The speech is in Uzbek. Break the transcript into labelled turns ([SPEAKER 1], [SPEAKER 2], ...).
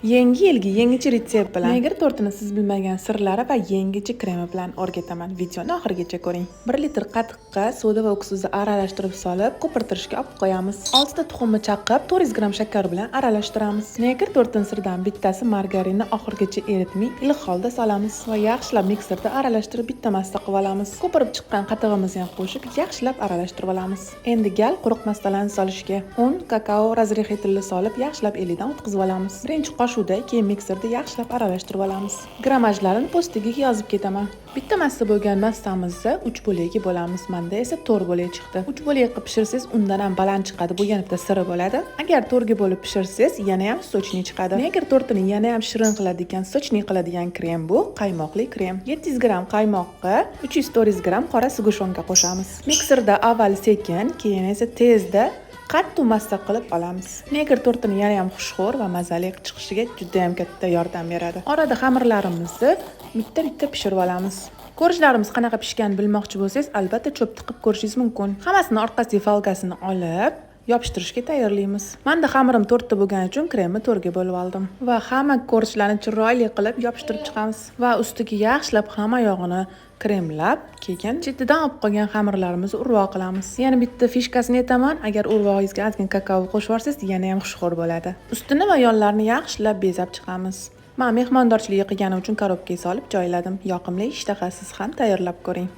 [SPEAKER 1] Yangi yilgi yangicha retsept bilan negir tortini siz bilmagan sirlari va yangicha kremi bilan o'rgataman. Videoni oxirigacha ko'ring. 1 litr qatiqqa soda va uksuzni aralashtirib solib, ko'pirtirishga olib qo'yamiz. 6 ta tuxumni chaqib, 400 gram shakar bilan aralashtiramiz. Negir tortini siridan bittasi margarinni oxirigacha eritmay, iliq holda solamiz va yaxshilab mikserda aralashtirib bitta massa qilib olamiz. Ko'pirib chiqqan qatig'imizni ham qo'shib, yaxshilab aralashtirib olamiz. Endi gal quruq masalani solishga un, kakao razrexetilni solib, yaxshilab elidan o'tkazib olamiz. Birinchi qoshuvda, keyin mikserda yaxshilab aralashtirib olamiz. Grammajlarini postiga yozib ketaman. Bitta massa bo'lgan massamizni 3 bo'lakka bo'lamiz. Menda esa 4 bo'lak chiqdi. 3 bo'lak qilib pishirsangiz, undan ham baland chiqadi. Bu yana bitta siri bo'ladi. Agar 4 ga bo'lib pishirsangiz, yana ham sochni chiqadi. Negir tortini yana ham shirin qiladigan, sochni qiladigan krem bu qaymoqli krem. 700 gram qaymoqqa 300 gram qora sug'ushonka qo'shamiz. Mikserda avval sekin, keyin esa tezda qattiq massa qilib olamiz. Negir tortini yana ham xushxo'r va mazali chiqishiga juda ham katta yordam beradi. Orada xamirlarimizni bitta pishirib olamiz. Ko'rishlarimiz qanaqa pishganini bilmoqchi bo'lsangiz, albatta cho'p tiqib ko'rishingiz mumkin. Hammasini orqasiga falgasini olib, yopishtirishga tayyorlaymiz. Menda xamirim 4 ta bo'lgani uchun kremni 4 ga bo'lib oldim va hamma ko'rishlarni chiroyli qilib yopishtirib chiqamiz va ustiga yaxshilab hamma yog'ini kremlab, keyin chetidan olib qolgan xamirlarimizni urvo qilamiz. Yana bitta fishkasini aytaman, agar urvog'ingizga ozgina kakao qo'shib yuborsangiz, yana ham xushxo'r bo'ladi. Ustini va yonlarini yaxshilab bezab chiqamiz. Men mehmondorchilik qilganim uchun korobkaga solib joyladim. Yoqimli, ishtahasiz ham tayyorlab ko'ring.